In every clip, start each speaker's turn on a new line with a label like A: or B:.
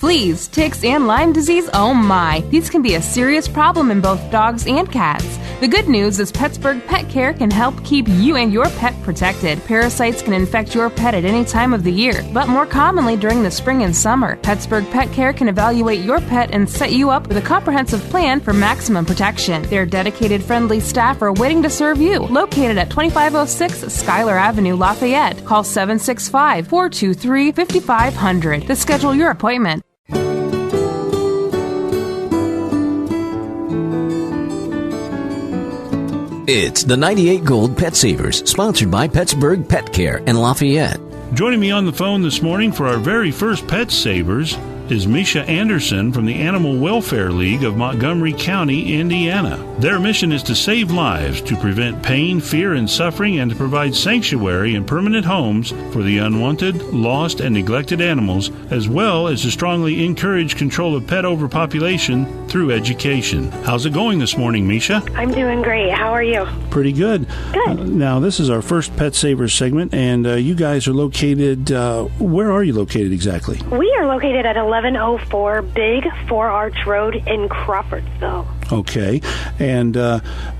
A: Fleas, ticks, and Lyme disease, oh my. These can be a serious problem in both dogs and cats. The good news is Pittsburgh Pet Care can help keep you and your pet protected. Parasites can infect your pet at any time of the year, but more commonly during the spring and summer. Pittsburgh Pet Care can evaluate your pet and set you up with a comprehensive plan for maximum protection. Their dedicated, friendly staff are waiting to serve you. Located at 2506 Schuyler Avenue, Lafayette. Call 765-423-5500 to schedule your appointment.
B: It's the 98 Gold Pet Savers, sponsored by Pittsburgh Pet Care in Lafayette.
C: Joining me on the phone this morning for our very first Pet Savers is Misha Anderson from the Animal Welfare League of Montgomery County, Indiana. Their mission is to save lives, to prevent pain, fear, and suffering, and to provide sanctuary and permanent homes for the unwanted, lost, and neglected animals, as well as to strongly encourage control of pet overpopulation through education. How's it going this morning, Misha?
D: I'm doing great. How are you?
C: Pretty good.
D: Good.
C: Now, this is our first Pet Savers segment, and you guys are located, where are you located exactly?
D: We are located at 1104 Big 4 Arch Road in Crawfordsville.
C: Okay. And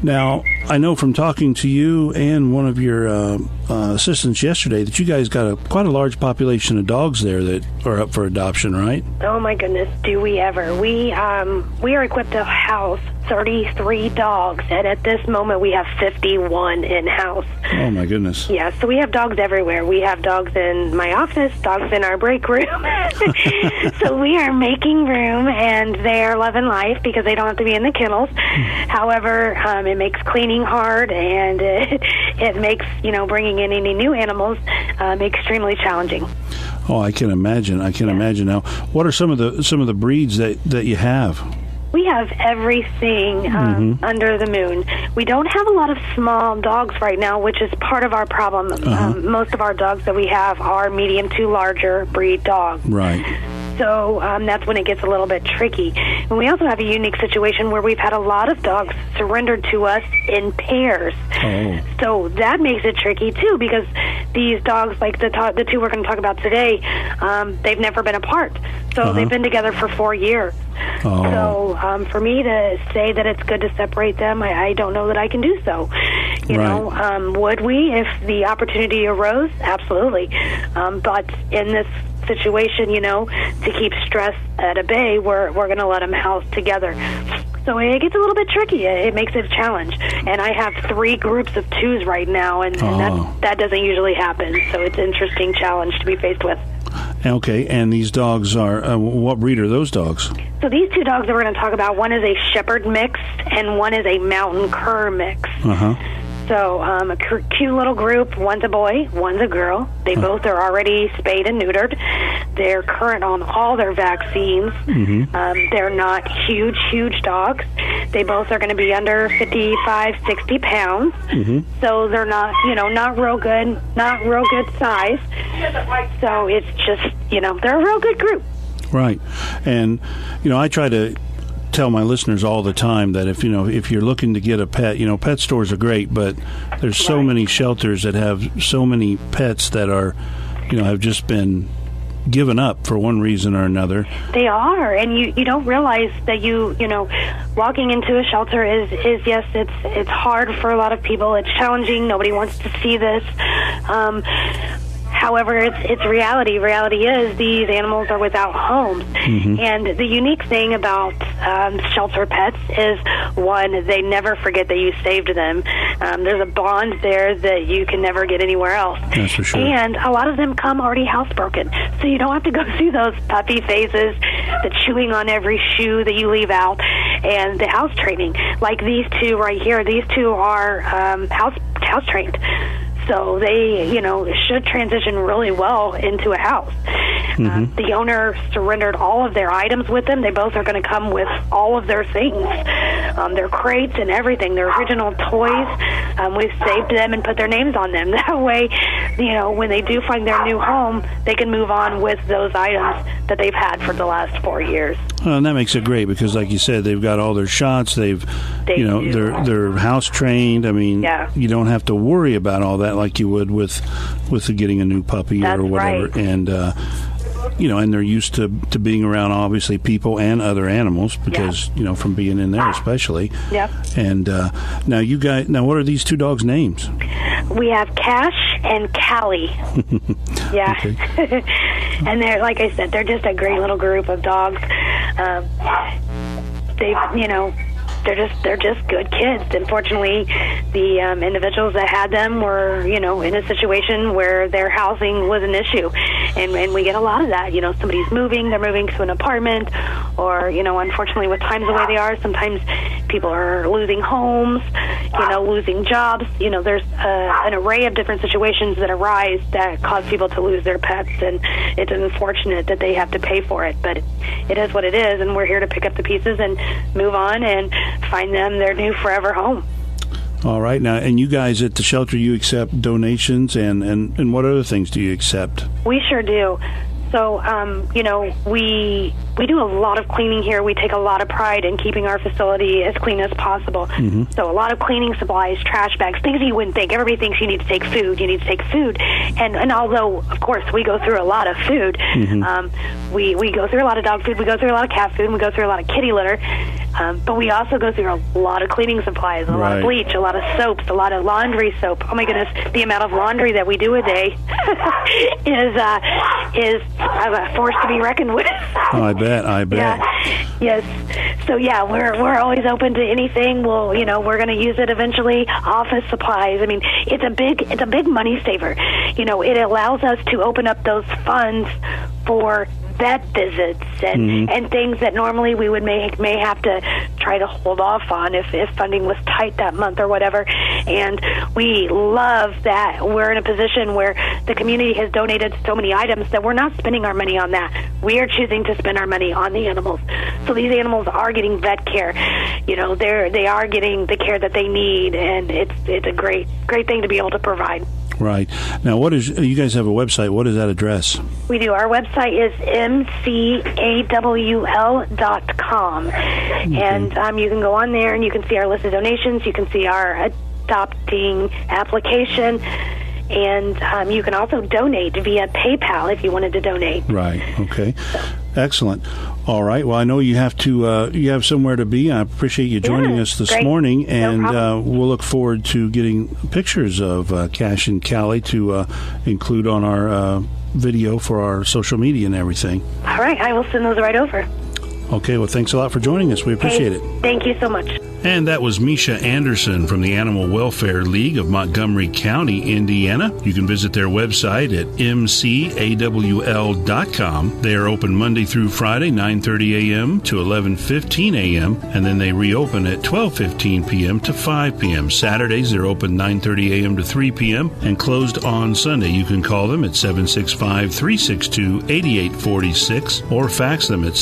C: now, I know from talking to you and one of your assistants yesterday that you guys got quite a large population of dogs there that are up for adoption, right?
D: Oh, my goodness. Do we ever. We are equipped to house 33 dogs, and at this moment we have 51 in-house.
C: Oh, my goodness.
D: Yeah, so we have dogs everywhere. We have dogs in my office, dogs in our break room. So we are making room, and they're loving life because they don't have to be in the kennels. However, it makes cleaning hard, and it makes, bringing in any new animals extremely challenging.
C: Oh, I can imagine. Imagine. Now, what are some of the breeds that you have?
D: We have everything under the moon. We don't have a lot of small dogs right now, which is part of our problem. Most of our dogs that we have are medium to larger breed dogs.
C: Right.
D: So that's when it gets a little bit tricky. And we also have a unique situation where we've had a lot of dogs surrendered to us in pairs.
C: Oh.
D: So that makes it tricky, too, because these dogs, like the two we're going to talk about today, they've never been apart. So they've been together for 4 years.
C: Oh.
D: So for me to say that it's good to separate them, I don't know that I can do so. You know, would we if the opportunity arose? Absolutely. But in this situation, to keep stress at a bay, we're going to let them house together. So it gets a little bit tricky. It makes it a challenge. And I have 3 groups of 2s right now, and that doesn't usually happen. So it's an interesting challenge to be faced with.
C: Okay, and these dogs are, what breed are those dogs?
D: So these 2 dogs that we're going to talk about, one is a shepherd mix and one is a mountain cur mix. So a cute little group. One's a boy, one's a girl. They both are already spayed and neutered. They're current on all their vaccines. They're not huge dogs. They both are going to be under 55, 60 pounds. So they're not, not real good size. So it's just, they're a real good group.
C: Right. And, I try to tell my listeners all the time that if you're looking to get a pet, pet stores are great, but there's so many shelters that have so many pets that are, have just been given up for one reason or another.
D: They are, and you don't realize that walking into a shelter is yes, it's hard for a lot of people. It's challenging. Nobody wants to see this. However, it's reality. Reality is these animals are without homes. And the unique thing about shelter pets is, one, they never forget that you saved them. There's a bond there that you can never get anywhere else.
C: That's for sure.
D: And a lot of them come already housebroken. So you don't have to go through those puppy phases, the chewing on every shoe that you leave out, and the house training. Like these 2 right here, these 2 are house trained. So they, should transition really well into a house. The owner surrendered all of their items with them. They both are going to come with all of their things, their crates and everything, their original toys. We've saved them and put their names on them. That way, when they do find their new home, they can move on with those items that they've had for the last 4 years.
C: Well, and that makes it great because, like you said, they've got all their shots. They're house trained. I mean, you don't have to worry about all that like you would with getting a new puppy or whatever.
D: Right.
C: And and they're used to being around, obviously, people and other animals because, from being in there especially.
D: Yep.
C: And now what are these two dogs' names?
D: We have Cash and Callie. Yeah. And they're, like I said, they're just a great little group of dogs. They're just good kids. Unfortunately, the individuals that had them were, in a situation where their housing was an issue. And we get a lot of that. Somebody's moving, they're moving to an apartment, or, unfortunately, with times the way they are, sometimes people are losing homes, losing jobs. There's an array of different situations that arise that cause people to lose their pets, and it's unfortunate that they have to pay for it. But it is what it is, and we're here to pick up the pieces and move on and find them their new forever home.
C: All right. Now, and you guys at the shelter, you accept donations, and what other things do you accept?
D: We sure do. So, we do a lot of cleaning here. We take a lot of pride in keeping our facility as clean as possible. Mm-hmm. So a lot of cleaning supplies, trash bags, things you wouldn't think. Everybody thinks you need to take food. You need to take food. And although, of course, we go through a lot of food, we go through a lot of dog food, we go through a lot of cat food, and we go through a lot of kitty litter. But we also go through a lot of cleaning supplies, a lot of bleach, a lot of soaps, a lot of laundry soap. Oh my goodness, the amount of laundry that we do a day is a force to be reckoned with.
C: Oh, I bet.
D: Yeah. Yes. So yeah, we're always open to anything. We're going to use it eventually. Office supplies. I mean, it's a big money saver. It allows us to open up those funds for vet visits and things that normally we would may have to try to hold off on if funding was tight that month or whatever. And we love that we're in a position where the community has donated so many items that we're not spending our money on that. We are choosing to spend our money on the animals. So these animals are getting vet care. They are getting the care that they need, and it's a great thing to be able to provide.
C: Right. Now, you guys have a website. What is that address?
D: We do. Our website is mcawl.com. Okay. And you can go on there and you can see our list of donations. You can see our adopting application. And you can also donate via PayPal if you wanted to donate.
C: Right. Okay. Excellent. All right. Well, I know you have somewhere to be. I appreciate you joining us this morning, and we'll look forward to getting pictures of Cash and Callie to include on our video for our social media and everything.
D: All right. I will send those right over.
C: Okay. Well, thanks a lot for joining us. We appreciate it.
D: Thank you so much.
C: And that was Misha Anderson from the Animal Welfare League of Montgomery County, Indiana. You can visit their website at mcawl.com. They are open Monday through Friday, 9:30 a.m. to 11:15 a.m., and then they reopen at 12:15 p.m. to 5 p.m. Saturdays, they're open 9:30 a.m. to 3 p.m. and closed on Sunday. You can call them at 765-362-8846 or fax them at